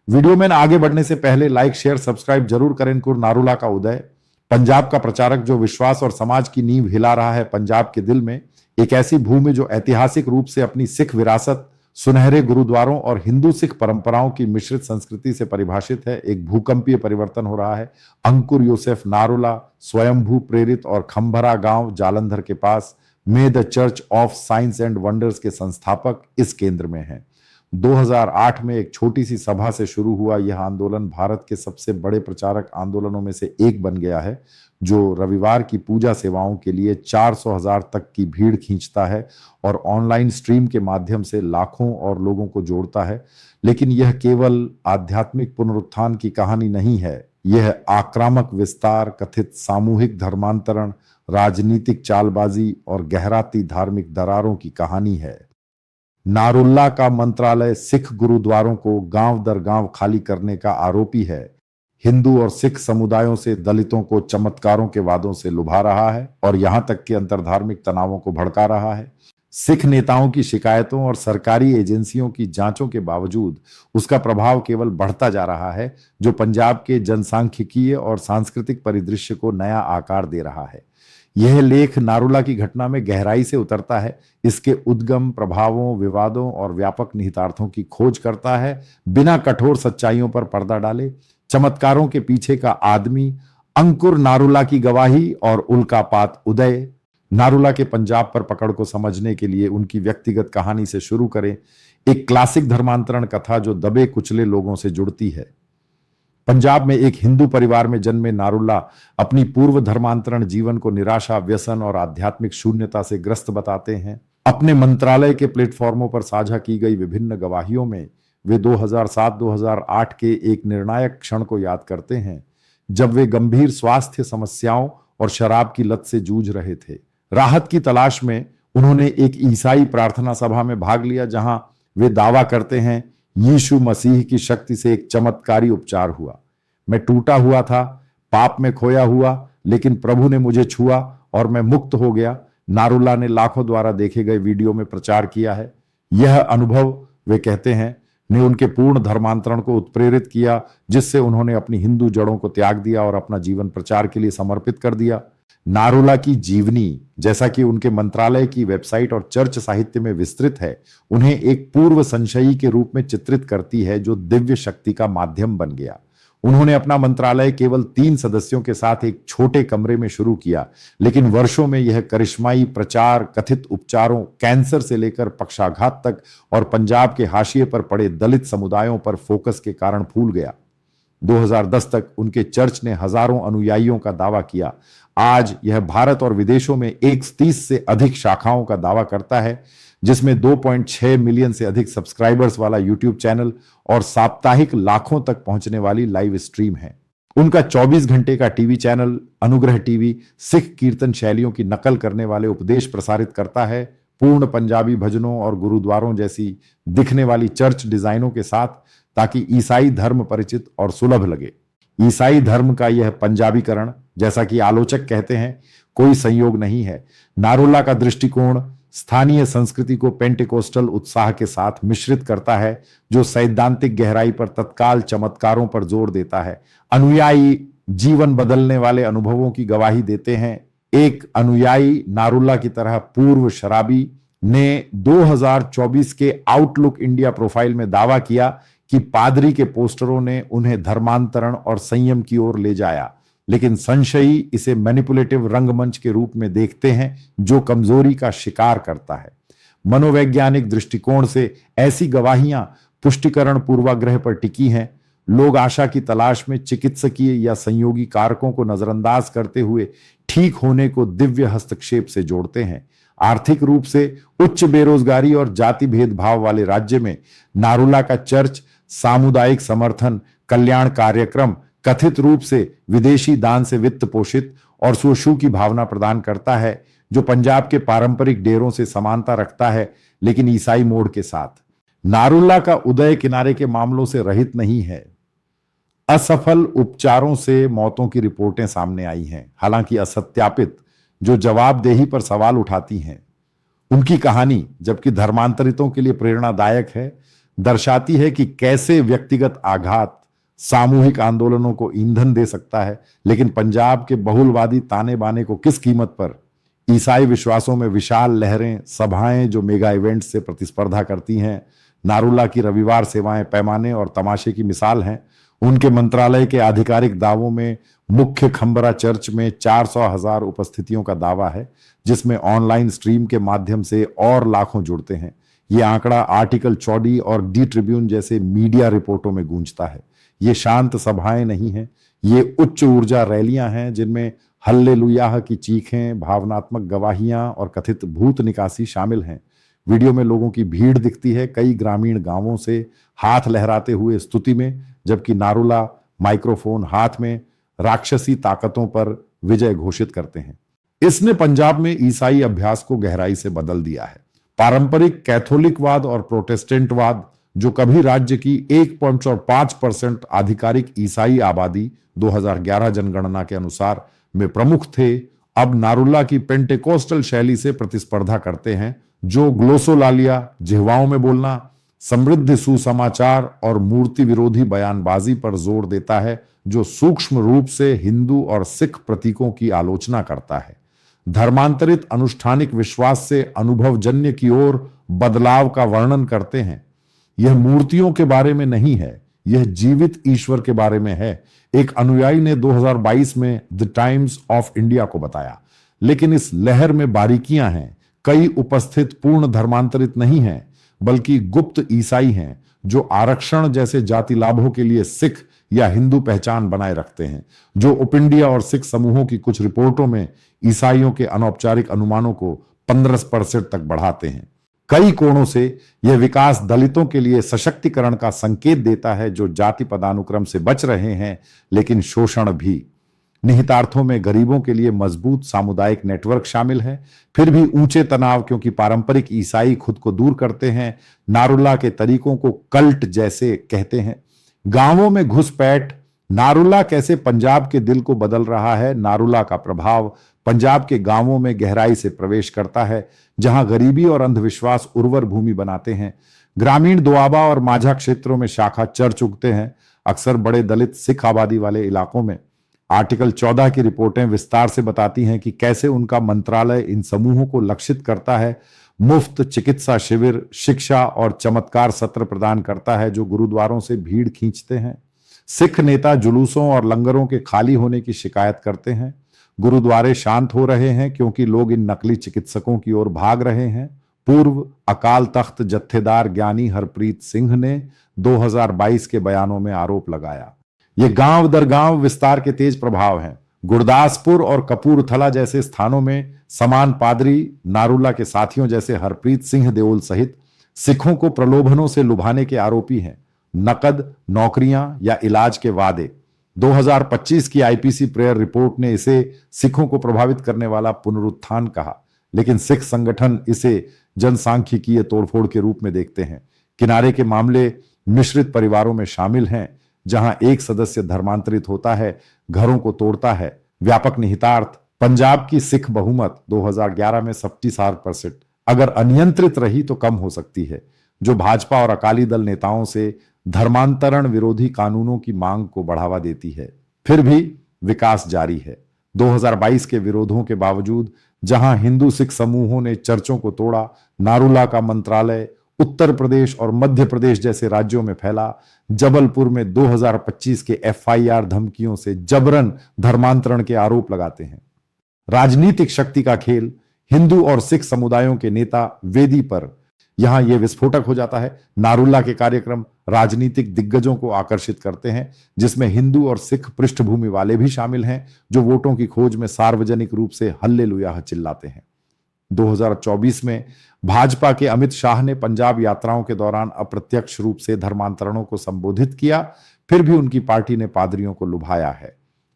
Video में आगे बढ़ने से पहले लाइक शेयर सब्सक्राइब जरूर करें। नारूला का उदय, पंजाब का प्रचारक जो विश्वास और समाज की नींव हिला रहा है पंजाब के दिल में, एक ऐसी भूमि जो ऐतिहासिक रूप से अपनी सिख विरासत, सुनहरे गुरुद्वारों और हिंदू सिख परंपराओं की मिश्रित संस्कृति से परिभाषित है। एक भूकंपीय परिवर्तन हो रहा है। अंकुर यूसुफ नारूला स्वयंभू प्रेरित और खंभरा गांव जालंधर के पास में the church of science and wonders के संस्थापक इस केंद्र में हैं। 2008 में एक छोटी सी सभा से शुरू हुआ यह आंदोलन भारत के सबसे बड़े प्रचारक आंदोलनों में से एक बन गया है, जो रविवार की पूजा सेवाओं के लिए 400,000 तक की भीड़ खींचता है और ऑनलाइन स्ट्रीम के माध्यम से लाखों और लोगों को जोड़ता है। लेकिन यह केवल आध्यात्मिक पुनरुत्थान की कहानी नहीं है, यह आक्रामक विस्तार, कथित सामूहिक धर्मांतरण, राजनीतिक चालबाजी और गहराती धार्मिक दरारों की कहानी है। नारुल्ला का मंत्रालय सिख गुरुद्वारों को गांव दर गांव खाली करने का आरोपी है। हिंदू और सिख समुदायों से दलितों को चमत्कारों के वादों से लुभा रहा है और यहां तक कि अंतर्धार्मिक तनावों को भड़का रहा है। सिख नेताओं की शिकायतों और सरकारी एजेंसियों की जांचों के बावजूद उसका प्रभाव केवल बढ़ता जा रहा है, जो पंजाब के जनसांख्यिकीय और सांस्कृतिक परिदृश्य को नया आकार दे रहा है। यह लेख नारूला की घटना में गहराई से उतरता है, इसके उद्गम, प्रभावों, विवादों और व्यापक निहितार्थों की खोज करता है, बिना कठोर सच्चाइयों पर पर्दा डाले। चमत्कारों के पीछे का आदमी, अंकुर नारूला की गवाही और उल्कापात उदय। नारूला के पंजाब पर पकड़ को समझने के लिए उनकी व्यक्तिगत कहानी से शुरू करें, एक क्लासिक धर्मांतरण कथा जो दबे कुचले लोगों से जुड़ती है। पंजाब में एक हिंदू परिवार में जन्मे नारूला अपनी पूर्व धर्मांतरण जीवन को निराशा, व्यसन और आध्यात्मिक शून्यता से ग्रस्त बताते हैं। अपने मंत्रालय के प्लेटफॉर्मों पर साझा की गई विभिन्न गवाहियों में वे 2007-2008 के एक निर्णायक क्षण को याद करते हैं, जब वे गंभीर स्वास्थ्य समस्याओं और शराब की लत से जूझ रहे थे। राहत की तलाश में उन्होंने एक ईसाई प्रार्थना सभा में भाग लिया, जहां वे दावा करते हैं, यीशु मसीह की शक्ति से एक चमत्कारी उपचार हुआ। मैं टूटा हुआ था, पाप में खोया हुआ, लेकिन प्रभु ने मुझे छुआ और मैं मुक्त हो गया। नारूला ने लाखों द्वारा देखे गए वीडियो में प्रचार किया है। यह अनुभव, वे कहते हैं, ने उनके पूर्ण धर्मांतरण को उत्प्रेरित किया, जिससे उन्होंने अपनी हिंदू जड़ों को त्याग दिया और अपना जीवन प्रचार के लिए समर्पित कर दिया। नारूला की जीवनी, जैसा कि उनके मंत्रालय की वेबसाइट और चर्च साहित्य में विस्तृत है, उन्हें एक पूर्व संशयी के रूप में चित्रित करती है जो दिव्य शक्ति का माध्यम बन गया। उन्होंने अपना मंत्रालय केवल 3 सदस्यों के साथ एक छोटे कमरे में शुरू किया, लेकिन वर्षों में यह करिश्माई प्रचार, कथित उपचारों, कैंसर से लेकर पक्षाघात तक और पंजाब के हाशिए पर पड़े दलित समुदायों पर फोकस के कारण फूल गया। 2010 तक उनके चर्च ने हजारों अनुयायियों का दावा किया। आज यह भारत और विदेशों में 130 से अधिक शाखाओं का दावा करता है, जिसमें 2.6 मिलियन से अधिक सब्सक्राइबर्स वाला यूट्यूब चैनल और साप्ताहिक लाखों तक पहुंचने वाली लाइव स्ट्रीम है। उनका 24 घंटे का टीवी चैनल अनुग्रह टीवी सिख कीर्तन शैलियों की नकल करने वाले उपदेश प्रसारित करता है, पूर्ण पंजाबी भजनों और गुरुद्वारों जैसी दिखने वाली चर्च डिजाइनों के साथ, ताकि ईसाई धर्म परिचित और सुलभ लगे। ईसाई धर्म का यह पंजाबीकरण, जैसा कि आलोचक कहते हैं, कोई संयोग नहीं है। नारूला का दृष्टिकोण स्थानीय संस्कृति को पेंटेकोस्टल उत्साह के साथ मिश्रित करता है, जो सैद्धांतिक गहराई पर तत्काल चमत्कारों पर जोर देता है। अनुयायी जीवन बदलने वाले अनुभवों की गवाही देते हैं। एक अनुयायी नारूला की तरह पूर्व शराबी ने 2024 के आउटलुक इंडिया प्रोफाइल में दावा किया कि पादरी के पोस्टरों ने उन्हें धर्मांतरण और संयम की ओर ले जाया, लेकिन संशयी इसे मैनिपुलेटिव रंगमंच के रूप में देखते हैं जो कमजोरी का शिकार करता है। मनोवैज्ञानिक दृष्टिकोण से ऐसी गवाहियां पुष्टिकरण पूर्वाग्रह पर टिकी हैं। लोग आशा की तलाश में चिकित्सकीय या संयोगी कारकों को नजरअंदाज करते हुए ठीक होने को दिव्य हस्तक्षेप से जोड़ते हैं। आर्थिक रूप से उच्च बेरोजगारी और जाति भेदभाव वाले राज्य में नारूला का चर्च सामुदायिक समर्थन, कल्याण कार्यक्रम, कथित रूप से विदेशी दान से वित्त पोषित और सुशु की भावना प्रदान करता है, जो पंजाब के पारंपरिक डेरों से समानता रखता है, लेकिन ईसाई मोड़ के साथ। नारूला का उदय किनारे के मामलों से रहित नहीं है। असफल उपचारों से मौतों की रिपोर्टें सामने आई हैं, हालांकि असत्यापित, जो जवाबदेही पर सवाल उठाती हैं। उनकी कहानी, जबकि धर्मांतरितों के लिए प्रेरणादायक है, दर्शाती है कि कैसे व्यक्तिगत आघात सामूहिक आंदोलनों को ईंधन दे सकता है, लेकिन पंजाब के बहुलवादी ताने बाने को किस कीमत पर। ईसाई विश्वासों में विशाल लहरें, सभाएं जो मेगा इवेंट्स से प्रतिस्पर्धा करती हैं। नारुल्ला की रविवार सेवाएं पैमाने और तमाशे की मिसाल हैं। उनके मंत्रालय के आधिकारिक दावों में मुख्य खंबरा चर्च में 400,000 उपस्थितियों का दावा है, जिसमें ऑनलाइन स्ट्रीम के माध्यम से और लाखों जुड़ते हैं। ये आंकड़ा आर्टिकल 14 और डी ट्रिब्यून जैसे मीडिया रिपोर्टों में गूंजता है। ये शांत सभाएं नहीं हैं, ये उच्च ऊर्जा रैलियां हैं जिनमें हल्लेलुयाह की चीखें, भावनात्मक गवाहियां और कथित भूत निकासी शामिल हैं। वीडियो में लोगों की भीड़ दिखती है, कई ग्रामीण गांवों से हाथ लहराते हुए स्तुति में, जबकि नारुला माइक्रोफोन हाथ में राक्षसी ताकतों पर विजय घोषित करते हैं। इसने पंजाब में ईसाई अभ्यास को गहराई से बदल दिया है। पारंपरिक कैथोलिकवाद और प्रोटेस्टेंटवाद, जो कभी राज्य की 1.5% आधिकारिक ईसाई आबादी 2011 जनगणना के अनुसार में प्रमुख थे, अब नारुल्ला की पेंटेकोस्टल शैली से प्रतिस्पर्धा करते हैं, जो ग्लोसोलालिया, जिह्वाओं में बोलना, समृद्ध सुसमाचार और मूर्ति विरोधी बयानबाजी पर जोर देता है, जो सूक्ष्म रूप से हिंदू और सिख प्रतीकों की आलोचना करता है। धर्मांतरित अनुष्ठानिक विश्वास से अनुभवजन्य की ओर बदलाव का वर्णन करते हैं। यह मूर्तियों के बारे में नहीं है, यह जीवित ईश्वर के बारे में है, एक अनुयायी ने 2022 में द टाइम्स ऑफ इंडिया को बताया। लेकिन इस लहर में बारीकियां हैं। कई उपस्थित पूर्ण धर्मांतरित नहीं हैं, बल्कि गुप्त ईसाई हैं, जो आरक्षण जैसे जाति लाभों के लिए सिख या हिंदू पहचान बनाए रखते हैं, जो उपिंडिया और सिख समूहों की कुछ रिपोर्टों में ईसाइयों के अनौपचारिक अनुमानों को 15% तक बढ़ाते हैं। कई कोणों से यह विकास दलितों के लिए सशक्तिकरण का संकेत देता है, जो जाति पदानुक्रम से बच रहे हैं, लेकिन शोषण भी। निहितार्थों में गरीबों के लिए मजबूत सामुदायिक नेटवर्क शामिल है, फिर भी ऊंचे तनाव, क्योंकि पारंपरिक ईसाई खुद को दूर करते हैं। नारुल्ला के तरीकों को कल्ट जैसे कहते हैं। गांवों में घुसपैठ, नारुल्ला कैसे पंजाब के दिल को बदल रहा है। नारुल्ला का प्रभाव पंजाब के गांवों में गहराई से प्रवेश करता है, जहां गरीबी और अंधविश्वास उर्वर भूमि बनाते हैं। ग्रामीण दोआबा और माझा क्षेत्रों में शाखा चर्च उगते हैं, अक्सर बड़े दलित सिख आबादी वाले इलाकों में। आर्टिकल 14 की रिपोर्टें विस्तार से बताती हैं कि कैसे उनका मंत्रालय इन समूहों को लक्षित करता है, मुफ्त चिकित्सा शिविर, शिक्षा और चमत्कार सत्र प्रदान करता है, जो गुरुद्वारों से भीड़ खींचते हैं। सिख नेता जुलूसों और लंगरों के खाली होने की शिकायत करते हैं। गुरुद्वारे शांत हो रहे हैं क्योंकि लोग इन नकली चिकित्सकों की ओर भाग रहे हैं। पूर्व अकाल तख्त जत्थेदार ज्ञानी हरप्रीत सिंह ने 2022 के बयानों में आरोप लगाया। ये गांव दर गांव विस्तार के तेज प्रभाव हैं। गुरदासपुर और कपूरथला जैसे स्थानों में समान पादरी नारुल्ला के साथियों जैसे हरप्रीत सिंह देओल सहित सिखों को प्रलोभनों से लुभाने के आरोपी हैं। नकद, नौकरियां या इलाज के वादे। 2025 की आईपीसी प्रेयर रिपोर्ट ने इसे सिखों को प्रभावित करने वाला पुनरुत्थान कहा, लेकिन सिख संगठन इसे जनसांख्यिकीय तोड़फोड़ के रूप में देखते हैं। किनारे के मामले मिश्रित परिवारों में शामिल हैं, जहां एक सदस्य धर्मांतरित होता है, घरों को तोड़ता है। व्यापक निहितार्थ, पंजाब की सिख बहुमत 2011 में 77%, अगर अनियंत्रित रही तो कम हो सकती है, जो भाजपा और अकाली दल नेताओं से धर्मांतरण विरोधी कानूनों की मांग को बढ़ावा देती है। फिर भी विकास जारी है। 2022 के विरोधों के बावजूद जहां हिंदू सिख समूहों ने चर्चों को तोड़ा, नारुल्ला का मंत्रालय उत्तर प्रदेश और मध्य प्रदेश जैसे राज्यों में फैला। जबलपुर में 2025 के एफआईआर धमकियों से जबरन धर्मांतरण के आरोप लगाते हैं। राजनीतिक शक्ति का खेल, हिंदू और सिख समुदायों के नेता वेदी पर, यहां यह विस्फोटक हो जाता है। नारुल्ला के कार्यक्रम राजनीतिक दिग्गजों को आकर्षित करते हैं, जिसमें हिंदू और सिख पृष्ठभूमि वाले भी शामिल हैं, जो वोटों की खोज में सार्वजनिक रूप से हल्लेलुयाह चिल्लाते हैं। 2024 में भाजपा के अमित शाह ने पंजाब यात्राओं के दौरान अप्रत्यक्ष रूप से धर्मांतरणों को संबोधित किया, फिर भी उनकी पार्टी ने पादरियों को लुभाया है।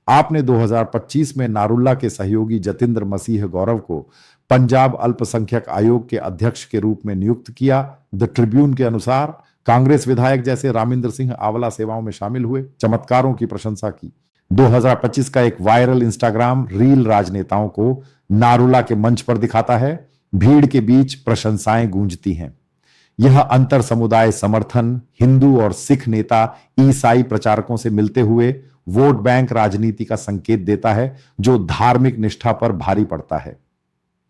आपने 2025 में नारुल्ला के सहयोगी जतिंद्र मसीह गौरव को पंजाब अल्पसंख्यक आयोग के अध्यक्ष के रूप में नियुक्त किया। द ट्रिब्यून के अनुसार कांग्रेस विधायक जैसे रामिंदर सिंह आंवला सेवाओं में शामिल हुए, चमत्कारों की प्रशंसा की। 2025 का एक वायरल इंस्टाग्राम रील राजनेताओं को नारुल्ला के मंच पर दिखाता है। भीड़ के बीच प्रशंसाएं गूंजती हैं। यह अंतर समुदाय समर्थन हिंदू और सिख नेता ईसाई प्रचारकों से मिलते हुए वोट बैंक राजनीति का संकेत देता है जो धार्मिक निष्ठा पर भारी पड़ता है।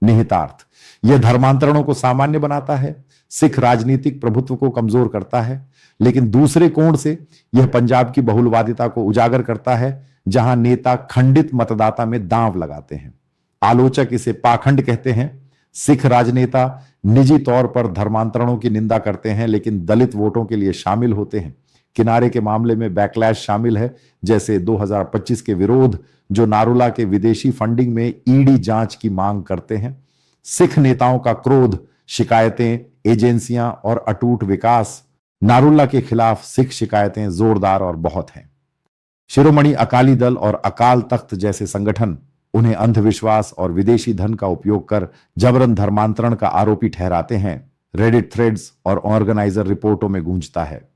निहितार्थ, यह धर्मांतरणों को सामान्य बनाता है, सिख राजनीतिक प्रभुत्व को कमजोर करता है, लेकिन दूसरे कोण से यह पंजाब की बहुलवादिता को उजागर करता है जहां नेता खंडित मतदाता में दांव लगाते हैं। आलोचक इसे पाखंड कहते हैं। सिख राजनेता निजी तौर पर धर्मांतरणों की निंदा करते हैं लेकिन दलित वोटों के लिए शामिल होते हैं। किनारे के मामले में बैकलैश शामिल है, जैसे 2025 के विरोध जो नारुला के विदेशी फंडिंग में ईडी जांच की मांग करते हैं। सिख नेताओं का क्रोध, शिकायतें, एजेंसियां और अटूट विकास। नारुला के खिलाफ सिख शिकायतें जोरदार और बहुत हैं। शिरोमणि अकाली दल और अकाल तख्त जैसे संगठन उन्हें अंधविश्वास और विदेशी धन का उपयोग कर जबरन धर्मांतरण का आरोपी ठहराते हैं। रेडिट थ्रेड्स और ऑर्गेनाइजर रिपोर्टों में गूंजता है।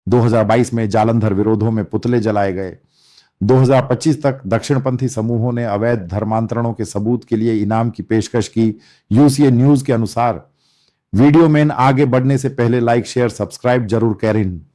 2022 में जालंधर विरोधों में पुतले जलाए गए। 2025 तक दक्षिणपंथी समूहों ने अवैध धर्मांतरणों के सबूत के लिए इनाम की पेशकश की। यूसीए न्यूज के अनुसार वीडियो में आगे बढ़ने से पहले लाइक शेयर सब्सक्राइब जरूर करें।